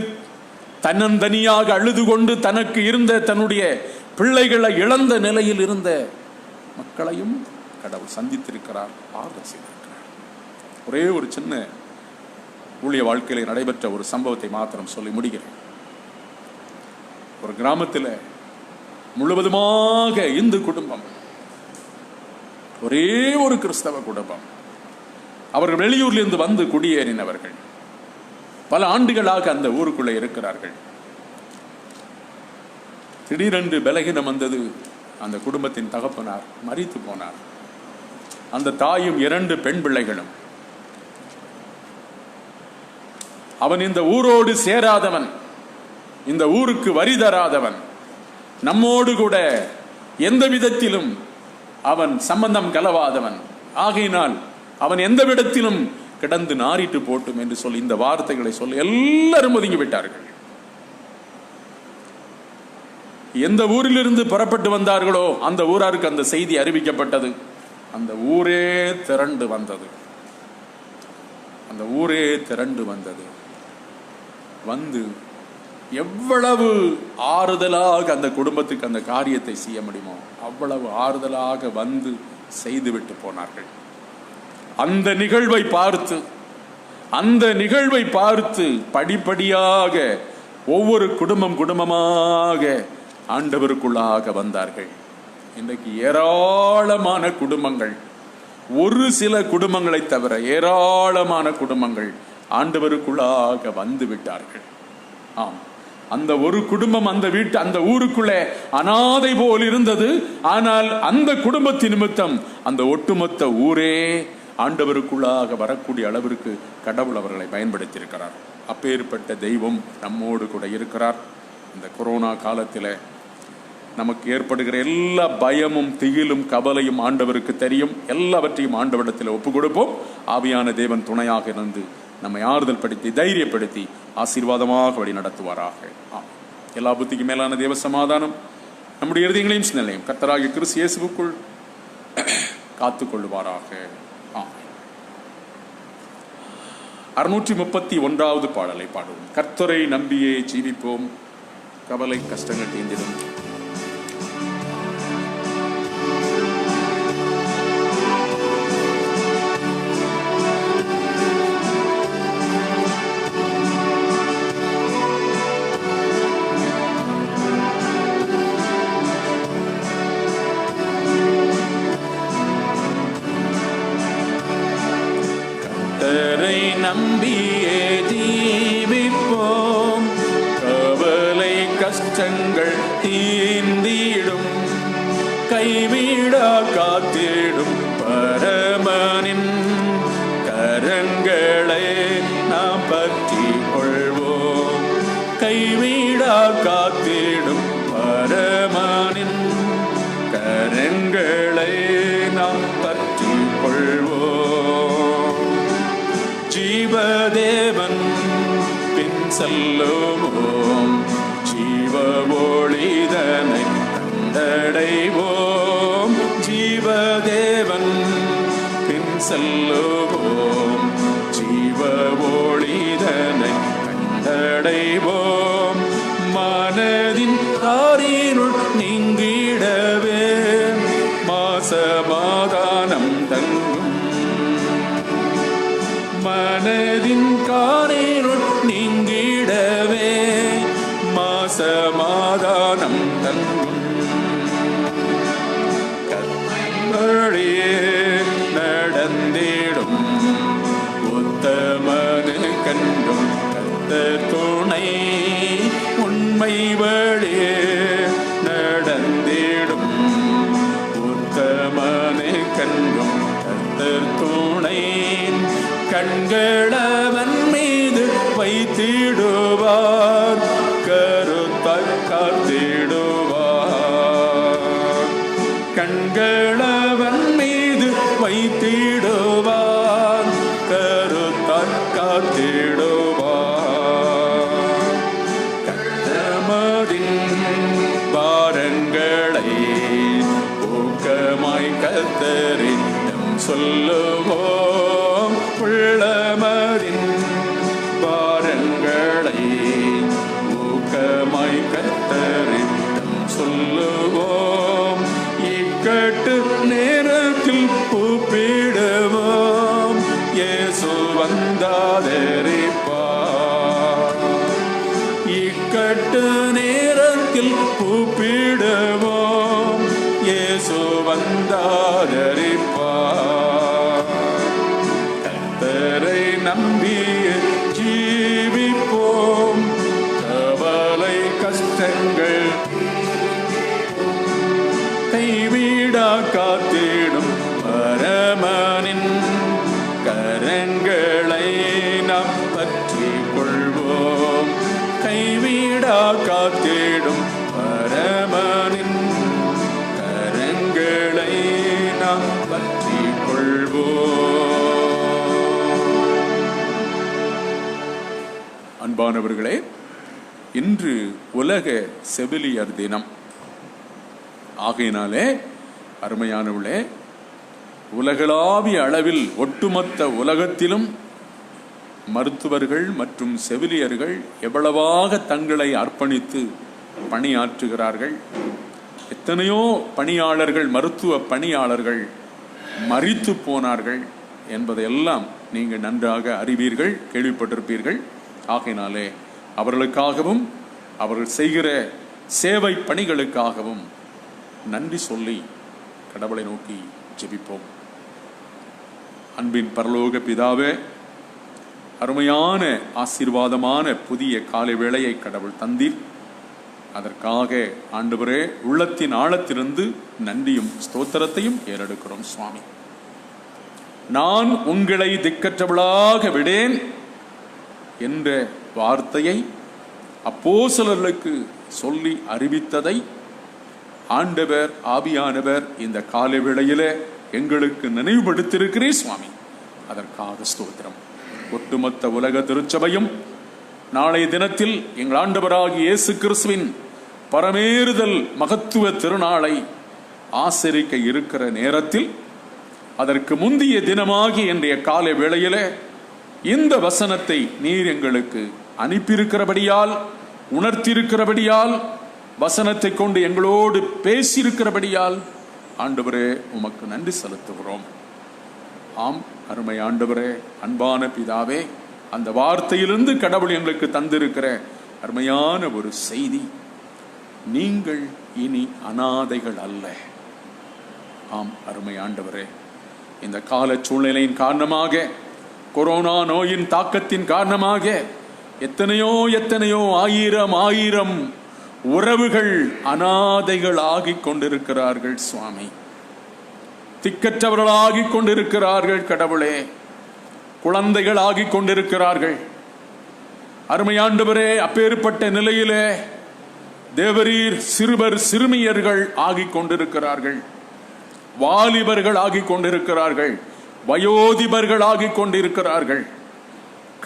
தன்னந்தனியாக அழுது கொண்டு தனக்கு இருந்த தன்னுடைய பிள்ளைகளை இழந்த நிலையில் இருந்த மக்களையும் கடவுள் சந்தித்திருக்கிறார், ஆறுதல் செய்திருக்கிறார். ஒரே ஒரு சின்ன ஊழிய வாழ்க்கையில் நடைபெற்ற ஒரு சம்பவத்தை மாத்திரம் சொல்லி முடிக்கிறேன். ஒரு கிராமத்தில் முழுவதுமாக இந்து குடும்பம், ஒரே ஒரு கிறிஸ்தவ குடும்பம். அவர்கள் வெளியூரிலிருந்து வந்து குடியேறினவர்கள், பல ஆண்டுகளாக அந்த ஊருக்குள்ளே இருக்கிறார்கள். திடீரென்று பலகீனம் வந்தது. அந்த குடும்பத்தின் தகப்பனார் மரித்து போனார். அந்த தாயும் 2 பெண் பிள்ளைகளும். அவன் இந்த ஊரோடு சேராதவன், இந்த ஊருக்கு வரி தராதவன், நம்மோடு கூட எந்த விதத்திலும் அவன் சம்பந்தம் கலவாதவன். ஆகையினால் அவன் எந்த விடத்திலும் கிடந்து நாரிட்டு போட்டும் என்று சொல்லி இந்த வார்த்தைகளை சொல்லி எல்லாரும் ஒதுங்கி விட்டார்கள். எந்த ஊரிலிருந்து புறப்பட்டு வந்தார்களோ அந்த ஊராருக்கு அந்த செய்தி அறிவிக்கப்பட்டது. அந்த ஊரே திரண்டு வந்தது. அந்த ஊரே திரண்டு வந்தது. வந்து எவ்வளவு ஆறுதலாக அந்த குடும்பத்துக்கு அந்த காரியத்தை செய்ய முடியுமோ அவ்வளவு ஆறுதலாக வந்து செய்துவிட்டு போனார்கள். அந்த நிகழ்வை பார்த்து படிப்படியாக ஒவ்வொரு குடும்பமாக ஆண்டவருக்குள்ளாக வந்தார்கள். இன்றைக்கு ஏராளமான குடும்பங்கள், ஒரு சில குடும்பங்களை தவிர ஏராளமான குடும்பங்கள் ஆண்டவருக்குள்ளாக வந்து விட்டார்கள். ஆம், அந்த ஒரு குடும்பம் அந்த ஊருக்குள்ளே அனாதை போல் இருந்தது. ஆனால் அந்த குடும்பத்தின் நிமித்தம் அந்த ஒட்டுமொத்த ஊரே ஆண்டவருக்குள்ளாக வரக்கூடிய அளவிற்கு கடவுள் அவர்களை பயன்படுத்தி இருக்கிறார். அப்பேற்பட்ட தெய்வம் நம்மோடு கூட இருக்கிறார். இந்த கொரோனா காலத்தில் நமக்கு ஏற்படுகிற எல்லா பயமும் திகிலும் கவலையும் ஆண்டவருக்கு தெரியும். எல்லாவற்றையும் ஆண்டவரிடத்தில் ஒப்பு கொடுப்போம். ஆவியான தேவன் துணையாக இருந்து நம்மை ஆறுதல் படுத்தி தைரியப்படுத்தி ஆசீர்வாதமாக வழி நடத்துவாராக. எல்லா புத்திக்கு மேலான தேவ சமாதானம் நம்முடைய இருதயங்களையும் சிந்தனையும் கர்த்தராகிய கிறிஸ்து இயேசுவுக்குள் காத்துக் கொள்ளுவாராக. 631வது பாடலை பாடுவோம். கர்த்தரை நம்பியே ஜீவிப்போம், கவலை கஷ்டங்கள் தீர்ந்திடும். கர்த்தரை நம்பியே ஜீவிப்போம், கவலை கஷ்டங்கள் தீர்ந்திடும். கைவிடா காத்திடும் பரமனின் கரங்களை நாம் பற்றி கொள்வோம். கைவிடா காத்திடும் பரமனின் கரங்களை நாம் பற்றி கொள்வோம். ஜீவதேவன் பின் செல்லுவோம், ஜீவ ஒளிதனை கண்டடைவோம். ஜீவதேவன் பின் செல்லுவோம், ஜீவ ஒளிதனை கண்டடைவோம். மனதின் காரினுள் நீங்கிடவே மாசமாதானம் தங்கும். மனதின் காரினுள் நீங்கிடவே மாசமாதானம் தங்கும். கர்த்தரியே நடந்திடும் உத்தமனு கண்டும் கர்த்தர் துணை. உண்மை வழியே நடந்திடும் உத்தமனு கண்டும் கர்த்தர் துணை. கண்களவன் மீது வைத்திடுவார், கருத்தாய் காத்திடுவார். கண்களவன் மீது வைத்திடுவார், கருத்தாய் காத்திடுவார். கர்த்தமதின் பாரங்களை ஊக்கமாய் கர்த்தரிடம் சொல்லுவோம். உள்ளமதின் பாரங்களை ஊக்கமாய் கர்த்தரிடம் சொல்லுவோம். இக்கட்டு நேரத்தில் கூப்பிடுவோம், இயேசு வந்தாதரிப்பார். இக்கட்டு நேரத்தில் கூப்பிடுவோம், இயேசு வந்தாதரிப்பார். கர்த்தரை நம்பியே ஜீவிப்போம், கவலை கஷ்டங்கள் கைவிடா காத்திடும் பரமனின் கரங்களை நாம் பற்றி கொள்வோம். கைவிடா காத்திடும் பரமனின் கரங்களை நாம் பற்றி கொள்வோம். அன்பானவர்களே, இன்று உலக செவிலியர் தினம். ஆகையினாலே அருமையானவர்களே, உலகளாவிய அளவில் ஒட்டுமொத்த உலகத்திலும் மருத்துவர்கள் மற்றும் செவிலியர்கள் எவ்வளவாக தங்களை அர்ப்பணித்து பணியாற்றுகிறார்கள். எத்தனையோ பணியாளர்கள், மருத்துவ பணியாளர்கள் மரித்து போனார்கள் என்பதையெல்லாம் நீங்கள் நன்றாக அறிவீர்கள், கேள்விப்பட்டிருப்பீர்கள். ஆகையினாலே அவர்களுக்காகவும் அவர்கள் செய்கிற சேவை பணிகளுக்காகவும் நன்றி சொல்லி கடவுளை நோக்கி ஜெபிப்போம். அன்பின் பரலோக பிதாவே, அருமையான ஆசீர்வாதமான புதிய காலை வேளையை கடவுள் தந்தீர். அதற்காக ஆண்டவரே உள்ளத்தின் ஆழத்திலிருந்து நன்றியும் ஸ்தோத்திரத்தையும் ஏறெடுக்கிறோம். சுவாமி, நான் உங்களை திக்கற்றவளாக விடேன் என்ற வார்த்தையை அப்போஸ்தலர்களுக்கு சொல்லி அறிவித்ததை ஆண்டவர் ஆவியானவர் இந்த காலை வேளையிலே எங்களுக்கு நினைவுபடுத்தியிருக்கிறீர் சுவாமி. அதற்காக ஸ்தோத்திரம். ஒட்டுமொத்த உலக திருச்சபையும் நாளைய தினத்தில் எங்கள் ஆண்டவராகிய இயேசு கிறிஸ்துவின் பரமேறுதல் மகத்துவ திருநாளை ஆசரிக்க இருக்கிற நேரத்தில் அதற்கு முந்தைய தினமாகி இன்றைய காலை வேளையிலே இந்த வசனத்தை நீர் எங்களுக்கு அனுப்பியிருக்கிறபடியால், உணர்த்தியிருக்கிறபடியால், வசனத்தை கொண்டு எங்களோடு பேசியிருக்கிறபடியால் ஆண்டவரே உமக்கு நன்றி செலுத்துகிறோம். ஆம் அருமை ஆண்டவரே, அன்பான பிதாவே, அந்த வார்த்தையிலிருந்து கடவுள் எங்களுக்கு தந்திருக்கிற அருமையான ஒரு செய்தி, நீங்கள் இனி அனாதைகள் அல்ல. ஆம் அருமை ஆண்டவரே, இந்த கால சூழ்நிலையின் காரணமாக, கொரோனா நோயின் தாக்கத்தின் காரணமாக எத்தனையோ எத்தனையோ ஆயிரம் உறவுகள் அனாதைகள் ஆகிக் கொண்டிருக்கிறார்கள் சுவாமி. திக்கற்றவர்களாகிக் கொண்டிருக்கிறார்கள் கடவுளே. குழந்தைகள் ஆகிக் கொண்டிருக்கிறார்கள். அருமையாண்டவரே, அப்பேற்பட்ட நிலையிலே தேவரீர் சிறுவர் சிறுமியர்கள் ஆகிக் கொண்டிருக்கிறார்கள். வாலிபர்கள் ஆகிக் கொண்டிருக்கிறார்கள். வயோதிபர்கள் ஆகிக் கொண்டிருக்கிறார்கள்.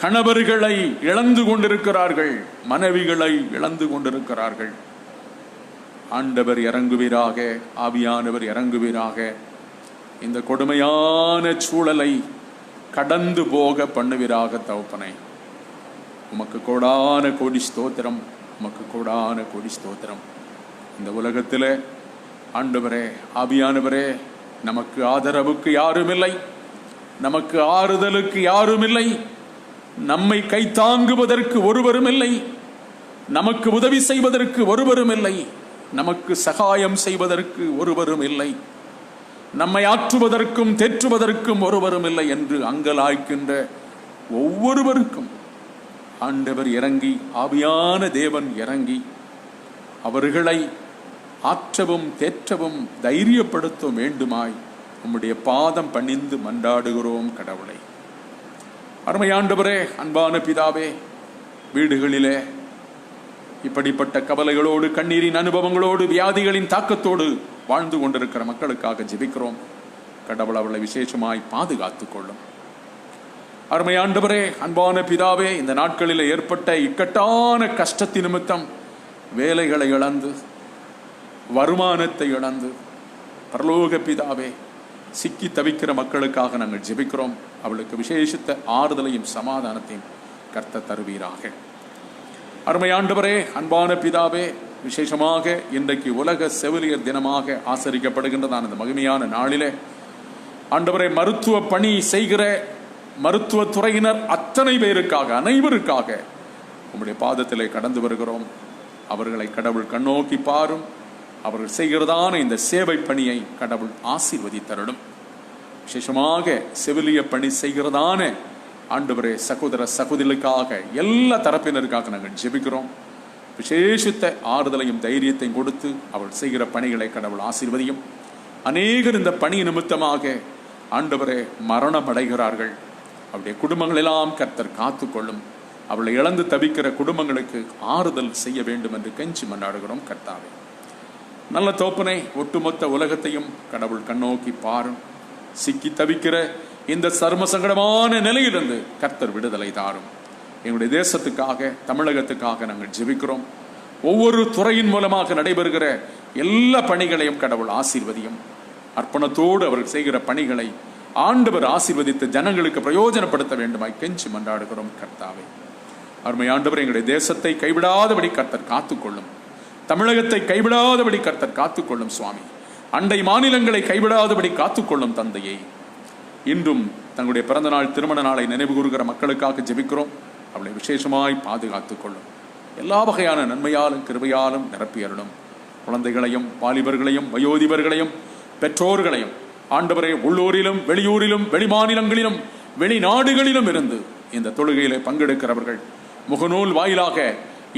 கணவர்களை இழந்து கொண்டிருக்கிறார்கள். மனைவிகளை இழந்து கொண்டிருக்கிறார்கள். ஆண்டவர் இறங்குவீராக, ஆவியானவர் இறங்குவீராக. இந்த கொடுமையான சூழலை கடந்து போக பண்ணுவீராக தகப்பனே. உமக்கு கோடான கோடி ஸ்தோத்திரம், உமக்கு கோடான கோடி ஸ்தோத்திரம். இந்த உலகத்தில் ஆண்டவரே, ஆவியானவரே, நமக்கு ஆதரவுக்கு யாரும் இல்லை, நமக்கு ஆறுதலுக்கு யாரும் இல்லை, நம்மை கைத்தாங்குவதற்கு ஒருவரும் இல்லை, நமக்கு உதவி செய்வதற்கு ஒருவரும் இல்லை, நமக்கு சகாயம் செய்வதற்கு ஒருவரும் இல்லை, நம்மை ஆற்றுவதற்கும் தேற்றுவதற்கும் ஒருவரும் இல்லை என்று அங்கலாய்க்கின்ற ஒவ்வொருவருக்கும் ஆண்டவர் இறங்கி, ஆவியான தேவன் இறங்கி அவர்களை ஆற்றவும் தேற்றவும் தைரியப்படுத்த வேண்டுமாய் உம்முடைய பாதம் பணிந்து மன்றாடுகிறோம் கடவுளை. அருமையாண்டவரே, அன்பான பிதாவே, வீடுகளிலே இப்படிப்பட்ட கவலைகளோடு, கண்ணீரின் அனுபவங்களோடு, வியாதிகளின் தாக்கத்தோடு வாழ்ந்து கொண்டிருக்கிற மக்களுக்காக ஜெபிக்கிறோம். கடவுள் அவளை விசேஷமாய் பாதுகாத்துக் கொள்ளும். அருமையாண்டவரே, அன்பான பிதாவே, இந்த நாட்களில் ஏற்பட்ட இக்கட்டான கஷ்டத்தின் நிமித்தம் வேலைகளை இழந்து, வருமானத்தை இழந்து, பரலோக பிதாவே, சிக்கி தவிக்கிற மக்களுக்காக நாங்கள் ஜெபிக்கிறோம். அவளுக்கு விசேஷித்த ஆறுதலையும் சமாதானத்தையும் கர்த்தர் தருவீராக. அருமையாண்டவரே, அன்பான பிதாவே, விசேஷமாக இன்றைக்கு உலக செவிலியர் தினமாக ஆசரிக்கப்படுகின்றதான இந்த மகிமையான நாளிலே ஆண்டவரே, மருத்துவ பணி செய்கிற மருத்துவ துறையினர் அத்தனை பேருக்காக, அனைவருக்காக உம்முடைய பாதத்திலே கடந்து வருகிறோம். அவர்களை கடவுள் கண்ணோக்கி பாரும். அவர்கள் செய்கிறதான இந்த சேவை பணியை கடவுள் ஆசீர்வதித்தருளும். விசேஷமாக செவிலிய பணி செய்கிறதான ஆண்டவரே, சகோதர சகோதரிகளுக்காக, எல்லா தரப்பினருக்காக நாங்கள் ஜெபிக்கிறோம். விசேஷித்த ஆறுதலையும் தைரியத்தையும் கொடுத்து அவள் செய்கிற பணிகளை கடவுள் ஆசீர்வதியும். அநேகர் இந்த பணி நிமித்தமாக ஆண்டவரே மரணம் அடைகிறார்கள். அவருடைய குடும்பங்களெல்லாம் கர்த்தர் காத்துக்கொள்ளும். அவளை இழந்து தவிக்கிற குடும்பங்களுக்கு ஆறுதல் செய்ய வேண்டும் என்று கெஞ்சி மன்றாடுகிறோம் கர்த்தாவே. நல்ல தோப்பனை, ஒட்டுமொத்த உலகத்தையும் கடவுள் கண்ணோக்கி பாரும். சிக்கி தவிக்கிற இந்த சர்ம சங்கடமான நிலையிலிருந்து கர்த்தர் விடுதலை தாரும். எங்களுடைய தேசத்துக்காக, தமிழகத்துக்காக நாங்கள் ஜெபிக்கிறோம். ஒவ்வொரு துறையின் மூலமாக நடைபெறுகிற எல்லா பணிகளையும் கடவுள் ஆசீர்வதியும். அர்ப்பணத்தோடு அவர்கள் செய்கிற பணிகளை ஆண்டவர் ஆசீர்வதித்து ஜனங்களுக்கு பிரயோஜனப்படுத்த வேண்டுமாய் கெஞ்சி மன்றாடுகிறோம் கர்த்தாவே. அருமை ஆண்டவர், எங்களுடைய தேசத்தை கைவிடாதபடி கர்த்தர் காத்துக்கொள்ளும். தமிழகத்தை கைவிடாதபடி கர்த்தர் காத்துக்கொள்ளும் சுவாமி. அண்டை மாநிலங்களை கைவிடாதபடி காத்துக்கொள்ளும் தந்தையை. இன்றும் தங்களுடைய பிறந்த நாள், திருமண நாளை நினைவு கூறுகிற மக்களுக்காக ஜெபிக்கிறோம். அவளை விசேஷமாய் பாதுகாத்துக் கொள்ளும். எல்லா வகையான நன்மையாலும் கிருபையாலும் நிரப்பியருளும். குழந்தைகளையும், வாலிபர்களையும், வயோதிபர்களையும், பெற்றோர்களையும் ஆண்டவரே, உள்ளூரிலும் வெளியூரிலும் வெளிமாநிலங்களிலும் வெளிநாடுகளிலும் இருந்து இந்த தொழுகையிலே பங்கெடுக்கிறவர்கள், முகநூல் வாயிலாக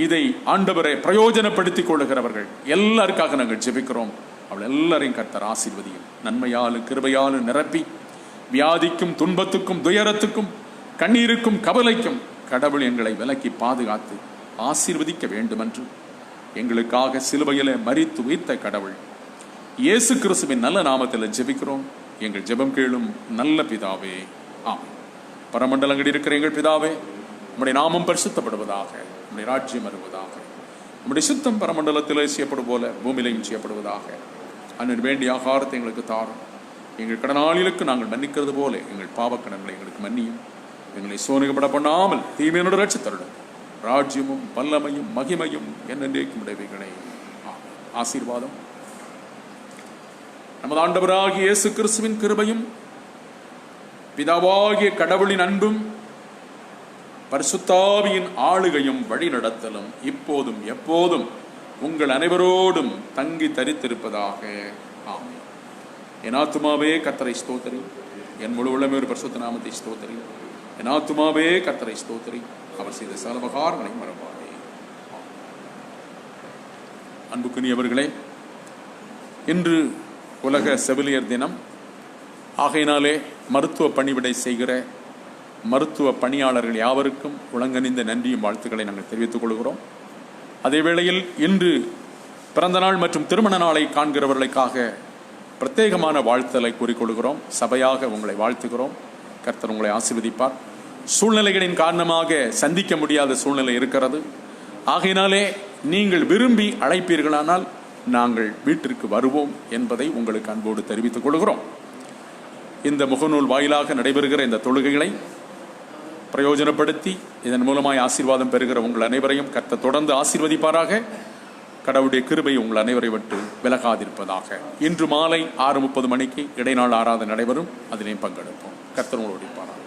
இதை ஆண்டவரை பிரயோஜனப்படுத்திக் கொள்ளுகிறவர்கள் எல்லாருக்காக நாங்கள் ஜெபிக்கிறோம். அவள் எல்லாரையும் கர்த்தர் ஆசீர்வதியும். நன்மையாலும் கிருபையாலும் நிரப்பி வியாதிக்கும், துன்பத்துக்கும், துயரத்துக்கும், கண்ணீருக்கும், கவலைக்கும் கடவுள் எங்களை விலக்கி பாதுகாத்து ஆசீர்வதிக்க வேண்டும் என்று எங்களுக்காக சிலுவையிலே மரித்து உயிர்த்த கடவுள் இயேசு கிறிஸ்துவின் நல்ல நாமத்தில் ஜெபிக்கிறோம். எங்கள் ஜெபம் கேளும் நல்ல பிதாவே, ஆமென். பரமண்டலங்களில் இருக்கிற எங்கள் பிதாவே, உம்முடைய நாமம் பரிசுத்தப்படுவதாக, உம்முடைய ராஜ்யம் வருவதாக, உம்முடைய சித்தம் பரமண்டலத்தில் செய்யப்படும் போல பூமியிலையும் செய்யப்படுவதாக. அன்னைக்கு வேண்டிய ஆகாரத்தை எங்களுக்கு தாரும். எங்கள் கடனாளிகளுக்கு நாங்கள் மன்னிக்கிறது போல எங்கள் பாவக்கடன்களை எங்களுக்கு மன்னியும். எங்களை சோதனைப்பட பண்ணாமல் தீமையோடு ரட்சித்தருளும். ராஜ்யமும் வல்லமையும் மகிமையும் என்னென்றைக்கும் உடையவைகளே. ஆசீர்வாதம் நமது ஆண்டவராகிய இயேசு கிறிஸ்துவின் கிருபையும் பிதாவாகிய கடவுளின் அன்பும் பரிசுத்தாவியின் ஆளுகையும் வழிநடத்தலும் இப்போதும் எப்போதும் உங்கள் அனைவரோடும் தங்கி தரித்திருப்பதாக. ஆமென். என் ஆத்துமாவே கர்த்தரை ஸ்தோத்திரி, என் முழு உள்ளமே ஒரு பரிசுத்த நாமத்தை ஸ்தோத்திரி. என் ஆத்துமாவே கர்த்தரை ஸ்தோத்திரி, அவர் செய்த சர்வகாரங்களை மறவாதே. அன்புக்குரியவர்களே, இன்று உலக செவிலியர் தினம். ஆகையினாலே மருத்துவ பணிவிடை செய்கிற மருத்துவ பணியாளர்கள் யாவருக்கும் உலங்கனிந்த நன்றியும் வாழ்த்துக்களை நாங்கள் தெரிவித்துக் கொள்கிறோம். அதே வேளையில் இன்று பிறந்த நாள் மற்றும் திருமண நாளை காண்கிறவர்களுக்காக பிரத்யேகமான வாழ்த்தலை கூறிக்கொள்கிறோம். சபையாக உங்களை வாழ்த்துகிறோம். கர்த்தர் உங்களை ஆசீர்வதிப்பார். சூழ்நிலைகளின் காரணமாக சந்திக்க முடியாத சூழ்நிலை இருக்கிறது. ஆகையினாலே நீங்கள் விரும்பி அழைப்பீர்களானால் நாங்கள் வீட்டிற்கு வருவோம் என்பதை உங்களுக்கு அன்போடு தெரிவித்துக் கொள்கிறோம். இந்த முகநூல் வாயிலாக நடைபெறுகிற இந்த தொழுகைகளை பிரயோஜனப்படுத்தி இதன் மூலமாய் ஆசீர்வாதம் பெறுகிற உங்கள் அனைவரையும் கர்த்தர் தொடர்ந்து ஆசீர்வதிப்பாராக. கடவுளுடைய கிருபை உங்கள் அனைவரை விட்டு விலகாதிருப்பதாக. இன்று மாலை 6:30 மணிக்கு இடைநாள் ஆராதனை நடைபெறும். அதிலே பங்கெடுப்போம். கர்த்தர் உங்களோடு இருப்பாராக.